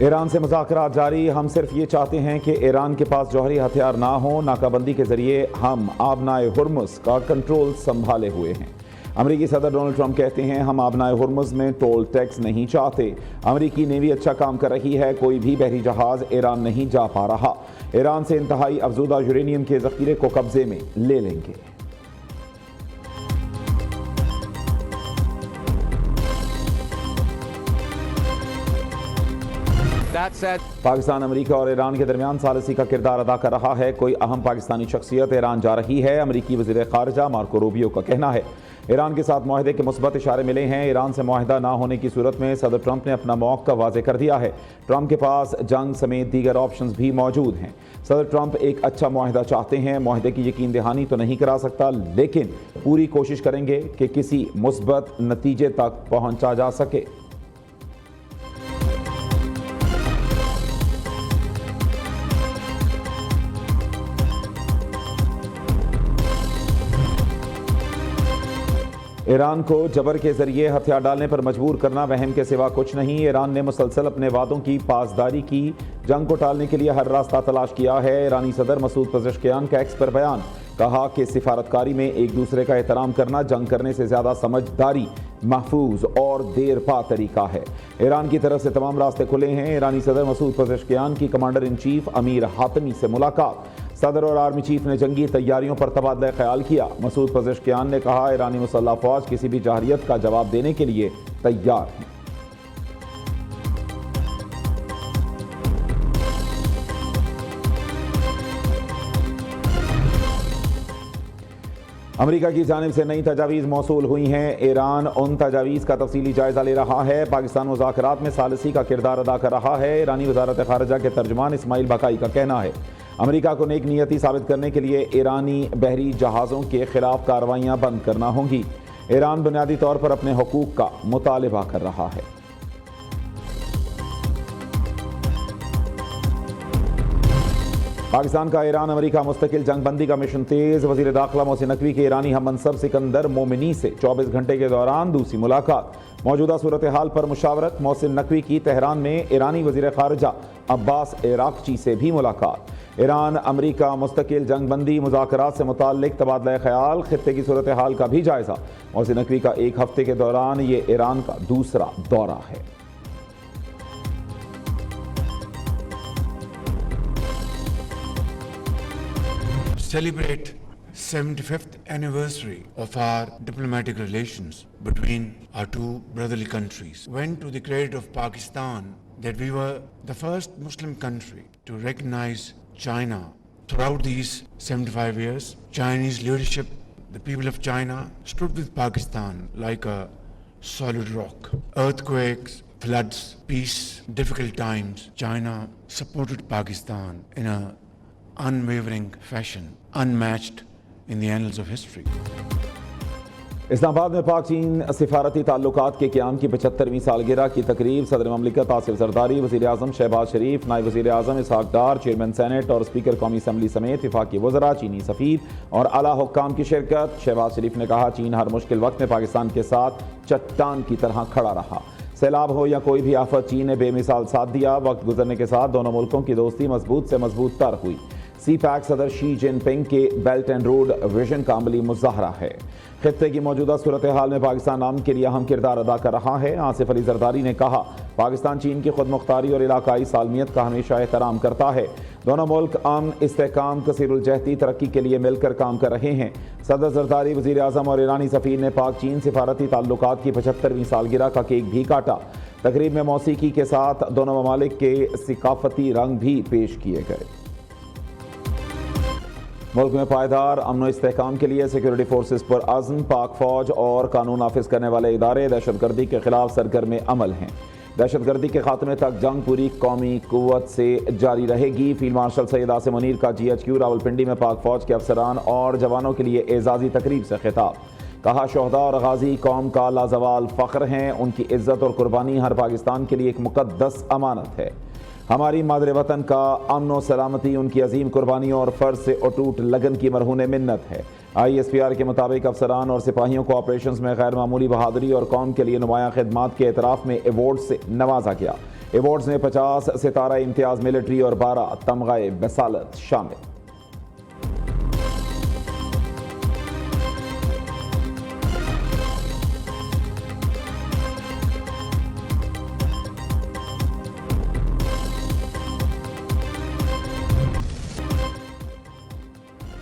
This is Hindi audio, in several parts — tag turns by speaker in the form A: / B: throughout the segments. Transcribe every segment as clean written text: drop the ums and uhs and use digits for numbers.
A: ईरान से मुज़ाकरात जारी। हम सिर्फ ये चाहते हैं कि ईरान के पास जौहरी हथियार ना हो। नाकाबंदी के जरिए हम आबनाए हुर्मुज़ का कंट्रोल संभाले हुए हैं। अमरीकी सदर डोनाल्ड ट्रंप कहते हैं हम आबनाए हुर्मुज़ में टोल टैक्स नहीं चाहते। अमरीकी नेवी अच्छा काम कर रही है, कोई भी बहरी जहाज़ ईरान नहीं जा पा रहा। ईरान से इंतहाई अफजुदा यूरेनियम के ज़ख़ीरे को कब्जे में ले लेंगे। पाकिस्तान अमरीका और ईरान के दरमियान सालिसी का किरदार अदा कर रहा है। कोई अहम पाकिस्तानी शख्सियत ईरान जा रही है। अमरीकी वज़ीर ख़ारिजा मार्को रूबियो का कहना है ईरान के साथ मुआहदे के मुस्बत इशारे मिले हैं। ईरान से मुआहदा ना होने की सूरत में सदर ट्रंप ने अपना मौक़िफ़ वाज़े कर दिया है। ट्रंप के पास जंग समेत दीगर ऑप्शंस भी मौजूद हैं। सदर ट्रंप एक अच्छा मुआहदा चाहते हैं। मुआहदे की यकीन दहानी तो नहीं करा सकता, लेकिन पूरी कोशिश करेंगे कि किसी मुस्बत नतीजे तक पहुँचा जा सके। ईरान को जबर के जरिए हथियार डालने पर मजबूर करना वहम के सिवा कुछ नहीं। ईरान ने मुसलसल अपने वादों की पासदारी की। जंग को टालने के लिए हर रास्ता तलाश किया है। ईरानी सदर मसूद पज़ेश्कियान का एक्स पर बयान। कहा कि सिफारतकारी में एक दूसरे का एहतराम करना जंग करने से ज़्यादा समझदारी, महफूज और देर पा तरीका है। ईरान की तरफ से तमाम रास्ते खुले हैं। ईरानी सदर मसूद पज़ेश्कियान की कमांडर इन चीफ अमीर हातमी से मुलाकात। सदर और आर्मी चीफ ने जंगी तैयारियों पर तबादला ख्याल किया। मसूद पज़ेश्कियान ने कहा ईरानी मुसल्लह फ़ौज किसी भी जहरियत का जवाब देने के लिए तैयार है। अमरीका की जानिब से नई तजावीज़ मौसूल हुई हैं। ईरान उन तजावीज़ का तफसीली जायज़ा ले रहा है। पाकिस्तान मुज़ाकरात में सालिसी का किरदार अदा कर रहा है। ईरानी वज़ारत ख़ारिजा के तर्जुमान इस्माइल बकाई का कहना है अमरीका को नेक नियति साबित करने के लिए ईरानी बहरी जहाज़ों के खिलाफ कार्रवाइयाँ बंद करना होंगी। ईरान बुनियादी तौर पर अपने हकूक़ का मुतालबा कर रहा है। पाकिस्तान का ईरान अमरीका मुस्तकिल जंगबंदी का मिशन तेज। वज़ीर दाखिला मोहसिन नकवी के ईरानी हम मनसब सिकंदर मोमिनी से 24 घंटे के दौरान दूसरी मुलाकात। मौजूदा सूरत हाल पर मुशावरत। मोहसिन नकवी की तेहरान में ईरानी वज़ीर ख़ारिजा अब्बास इराक़ची से भी मुलाकात। ईरान अमरीका मुस्तकिल जंगबंदी मुज़ाकरात से मुताल्लिक़ तबादला ख्याल, खित्ते की सूरत हाल का भी जायज़ा। मोहसिन नकवी का एक हफ्ते के दौरान ये ईरान का दूसरा दौरा है।
B: Celebrate 75th anniversary of our diplomatic relations between our two brotherly countries. Went to the credit of Pakistan that we were the first Muslim country to recognize China. Throughout these 75 years, Chinese leadership, the people of China, stood with Pakistan like a solid rock. Earthquakes, floods, peace, difficult times, China supported Pakistan in a unwavering fashion, unmatched in the annals of history.
A: Islamabad में पाक चीन सिफारती ताल्लुकात के क़याम की 75वीं सालगिरह की तकरीब सदर ममलिकत आसिफ जरदारी, वज़ीर आज़म शहबाज शरीफ, नायब वज़ीर आज़म इसहाक डार, चेयरमैन सेनेट और स्पीकर कौमी असम्बली समेत वफाकी वज़रा, चीनी सफ़ीर और आला हुक्काम की शिरकत। शहबाज शरीफ ने कहा चीन हर मुश्किल वक्त में पाकिस्तान के साथ चट्टान की तरह खड़ा रहा। सैलाब हो या कोई भी आफत, चीन ने बेमिसाल साथ दिया। वक्त गुजरने के साथ दोनों मुल्कों की दोस्ती मजबूत से मजबूत तर हुई। सी पैक सदर शी जिनपिंग के बेल्ट एंड रोड विजन का अमली मुजाहरा है। खित्ते की मौजूदा सूरत हाल में पाकिस्तान अमन के लिए अहम किरदार अदा कर रहा है। आसिफ अली जरदारी ने कहा पाकिस्तान चीन की खुद मुख्तारी और इलाकाई सालमियत का हमेशा एहतराम करता है। दोनों मुल्क अमन, इस्तेहकाम, कसीरुल-जहती तरक्की के लिए मिलकर काम कर रहे हैं। सदर जरदारी, वज़ीर आज़म और ईरानी सफ़ीर ने पाक चीन सिफारती ताल्लुकात की 75वीं सालगिरह का केक भी काटा। तकरीब में मौसीकी के साथ दोनों ममालिक के सकाफती रंग भी पेश किए गए। मुल्क में पायदार अमन इस्तेहकाम के लिए सिक्योरिटी फोर्सेस पर अज़्म, पाक फ़ौज और कानून नाफिज करने वाले इदारे दहशतगर्दी के खिलाफ सरगर्म अमल हैं। दहशतगर्दी के खात्मे तक जंग पूरी कौमी कुव्वत से जारी रहेगी। फील्ड मार्शल सैयद आसिम मुनीर का GHQ रावलपिंडी में पाक फ़ौज के अफसरान और जवानों के लिए एजाज़ी तकरीब से खिताब। कहा शोहदा और गाजी कौम का लाजवाल फ़ख्र हैं। उनकी इज़्ज़त और कुर्बानी हर पाकिस्तान के लिए एक मुक़द्दस अमानत है। हमारी मादरे वतन का अमन और सलामती उनकी अजीम कुर्बानियों और फ़र्ज से अटूट लगन की मरहून मिन्नत है। ISPR के मुताबिक अफसरान और सिपाहियों को ऑपरेशन में गैर मामूली बहादुरी और कौम के लिए नुमायाँ खिदमात के एतराफ़ में एवॉर्ड से नवाजा गया। अवार्ड्स में 50 सितारा इम्तियाज मिलिट्री और 12 तमगाए बसालत शामिल।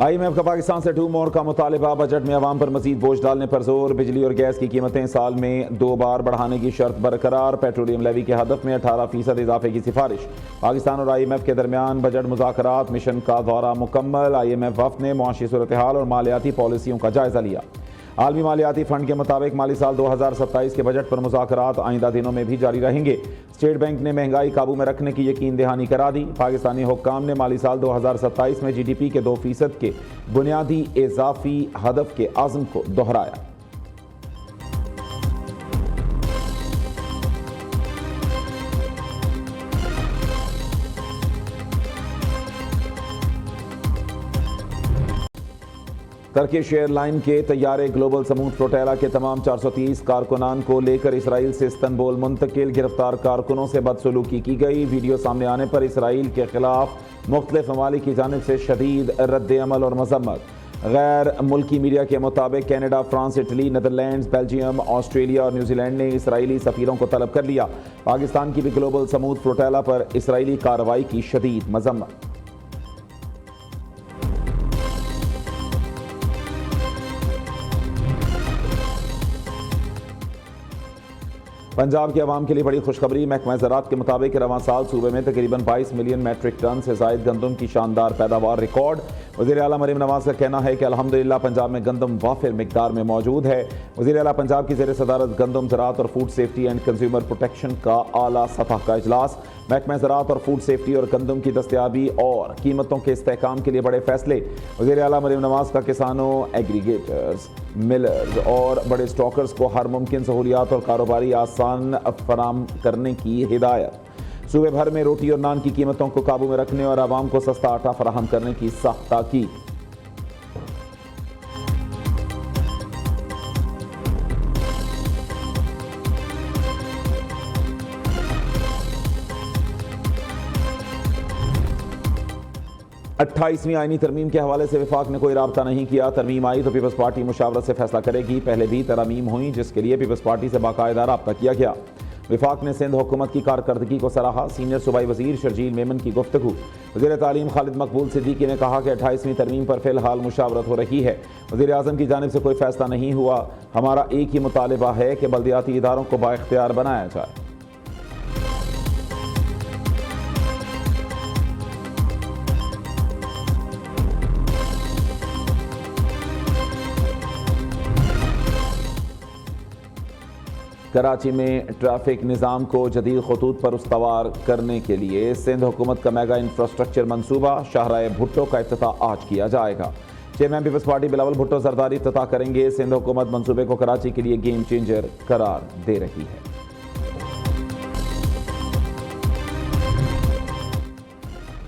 A: IMF का पाकिस्तान से 2 मोर का मुतालिबा, बजट में अवाम पर मजीद बोझ डालने पर जोर। बिजली और गैस की कीमतें साल में 2 बार बढ़ाने की शर्त बरकरार। पेट्रोलियम लेवी के हदफ में 18% इजाफे की सिफारिश। पाकिस्तान और IMF के दरमियान बजट मुज़ाकरात मिशन का दौरा मुकम्मल। IMF वफ़द ने मुआशी सूरत हाल और मालियाती पॉलिसियों का जायजा लिया। आलमी मालियाती फंड के मुताबिक माली साल 2027 के बजट पर मुज़ाकरात आइंदा दिनों में भी जारी रहेंगे। स्टेट बैंक ने महंगाई काबू में रखने की यकीन दहानी करा दी। पाकिस्तानी हुक्काम ने माली साल 2027 में GDP के 2% के बुनियादी इजाफी हदफ के आज़म को दोहराया। टर्किश एयरलाइन के तैयारे ग्लोबल समूथ फ्लोटेला के तमाम 430 कारकुनान को लेकर इसराइल से इस्तंबुल मुंतकिल। गिरफ्तार कारकुनों से बदसलूकी की गई। वीडियो सामने आने पर इसराइल के खिलाफ मुख्तलिफ ममालिक की जानिब से शदीद रद्द अमल और मजम्मत। गैर मुल्की मीडिया के मुताबिक Canada, France, Italy, Netherlands, Belgium, Australia और न्यूजीलैंड ने इसराइली सफीरों को तलब कर लिया। पाकिस्तान की भी ग्लोबल समूथ फ्लोटेला पर इसराइली कार्रवाई की शदीद मजम्मत। पंजाब के अवाम के लिए बड़ी खुशखबरी। महकमा ज़राअत के मुताबिक रवां साल सूबे में तकरीबन 22 मिलियन मैट्रिक टन से ज़ायद गंदम की शानदार पैदावार रिकॉर्ड। वज़ीर आला मरीम नवाज का कहना है कि अल्हम्दुलिल्लाह पंजाब में गंदम वाफिर मिकदार में मौजूद है। वज़ीर आला पंजाब की ज़ेर सदारत गंदम ज़राअत और food safety and consumer protection का आला सतह का इजलास। महकमा ज़राअत और फूड सेफ्टी और गंदम की दस्तयाबी और कीमतों के इस्तेहकाम के लिए बड़े फैसले। वज़ीर आला मरीम नवाज का किसानों, एग्रीगेटर्स, मिलर्स और बड़े स्टॉकर्स को हर मुमकिन सहूलियात और कारोबारी आसान फराम करने की हिदायत। सूबे भर में रोटी और नान की कीमतों को काबू में रखने और आवाम को सस्ता आटा फराहम करने की सख्त ताकीद। अट्ठाईसवीं आईनी तरमीम के हवाले से विफाक ने कोई राब्ता नहीं किया। तरमीम आई तो पीपल्स पार्टी मुशावरत से फैसला करेगी। पहले भी तरमीम हुई जिसके लिए पीपल्स पार्टी से बाकायदा राब्ता किया गया। विफाक ने सिंध हुकूमत की कारकर्दगी को सराहा। सीनियर सूबाई वजीर शर्जील मेमन की गुफ्तगू। वज़ीर तालीम खालिद मकबूल सिद्दीकी ने कहा कि 28वीं तरमीम पर फिलहाल मुशावरत हो रही है। वज़ीर आज़म की जानिब से कोई फैसला नहीं हुआ। हमारा एक ही मुतालिबा है कि बल्दियाती इदारों को बाइख्तियार बनाया जाए। कराची में ट्रैफिक निज़ाम को जदीद खतूत पर उस्तवार करने के लिए सिंध हुकूमत का मेगा इंफ्रास्ट्रक्चर मनसूबा शाहराह भुट्टो का इफ्तिताह आज किया जाएगा। Chairman peoples party Bilawal Bhutto Zardari इफ्तिताह करेंगे। सिंध हुकूमत मनसूबे को कराची के लिए गेम चेंजर करार दे रही है।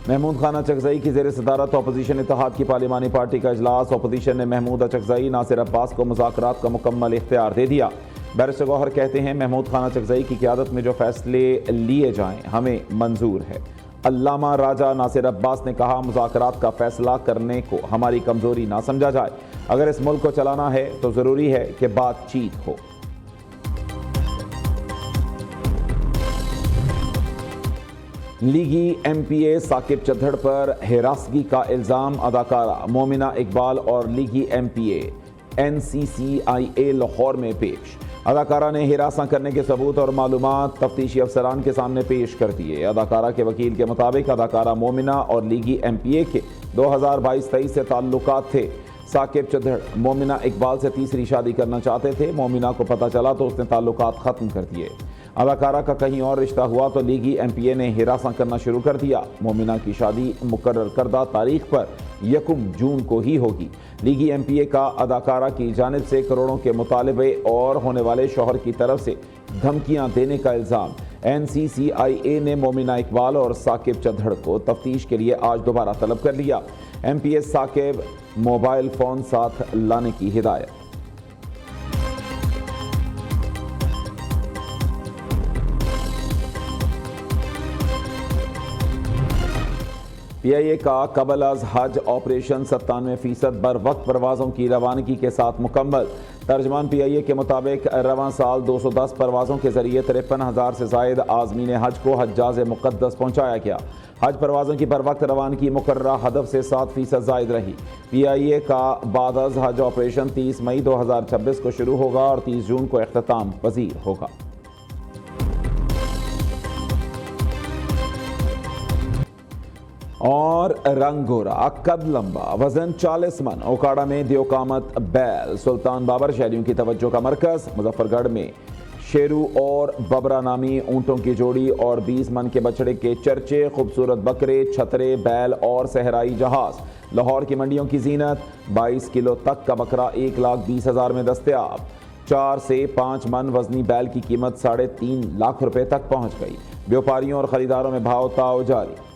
A: महमूद खान अचकजई की ज़ेर सदारत अपोजिशन इत्तेहाद की पार्लिमानी पार्टी का इजलास। अपोजिशन ने महमूद अचकजई, नासिर अब्बास को मुज़ाकरात का मुकम्मल इख्तियार दे दिया। बैरिस्टर गौहर कहते हैं महमूद खान अचकजई की क़यादत में जो फैसले लिए जाएं हमें मंजूर है। अल्लामा राजा नासिर अब्बास ने कहा मुज़ाकरात का फैसला करने को हमारी कमज़ोरी ना समझा जाए। अगर इस मुल्क को चलाना है तो ज़रूरी है कि बातचीत हो। लीगी MPA साकिब चद्धड़ पर हिरासगी का इल्ज़ाम। अदाकारा मोमिना इकबाल और लीगी MPA NCCIA लाहौर में पेश। अदाकारा ने हिरासा करने के सबूत और मालूमात तफ्तीशी अफसरान के सामने पेश कर दिए। अदाकारा के वकील के मुताबिक अदाकारा मोमिना और लीगी MPA के 2022-23 से ताल्लुकात थे। साकिब चद्धड़ मोमिना इकबाल से तीसरी शादी करना चाहते थे। मोमिना को पता चला तो उसने ताल्लुकात ख़त्म कर दिए। अदाकारा का कहीं और रिश्ता हुआ तो लीगी MPA ने हिरासा करना शुरू कर दिया। मोमिना की शादी मुकर्रर करदा तारीख पर 1 जून को ही होगी। लीगी MPA का अदाकारा की जानिब से करोड़ों के मुतालबे और होने वाले शौहर की तरफ से धमकियां देने का इल्ज़ाम। NCCIA ने मोमिना इकबाल और साकिब चद्धड़ को तफ्तीश के लिए आज दोबारा तलब कर लिया। MPA साकिब मोबाइल फ़ोन साथ लाने की हिदायत। PIA का कबल अज हज ऑपरेशन 97% बर वक्त परवाज़ों की रवानगी के साथ मुकम्मल। तर्जमान PIA के मुताबिक रवां साल 210 परवाज़ों के जरिए 53,000 से ज़ायद आज़मीन हज को हज्जाज मुक़द्दस पहुँचाया गया। हज परवाज़ों की बर वक्त रवानगी मुकर्ररा हदफ से 7% ज़ायद रही। PIA का बाद अज हज ऑपरेशन 30 मई 2026 को शुरू होगा और 30 जून को इख्तिताम पजीर होगा। और रंग गोरा, कद लंबा, वजन 40 मन, ओकाड़ा में दियोकामत बैल। सुल्तान बाबर शहरियों की तवज्जो का मरकज। मुजफ्फरगढ़ में शेरू और बबरा नामी ऊंटों की जोड़ी और 20 मन के बछड़े के चर्चे। खूबसूरत बकरे, छतरे, बैल और सहराई जहाज। लाहौर की मंडियों की जीनत। 22 किलो तक का बकरा 1,20,000 में दस्तयाब। 4 से 5 मन वजनी बैल की कीमत 3.5 लाख रुपए तक पहुंच गई। व्यापारियों और खरीदारों में भाव ताव जारी।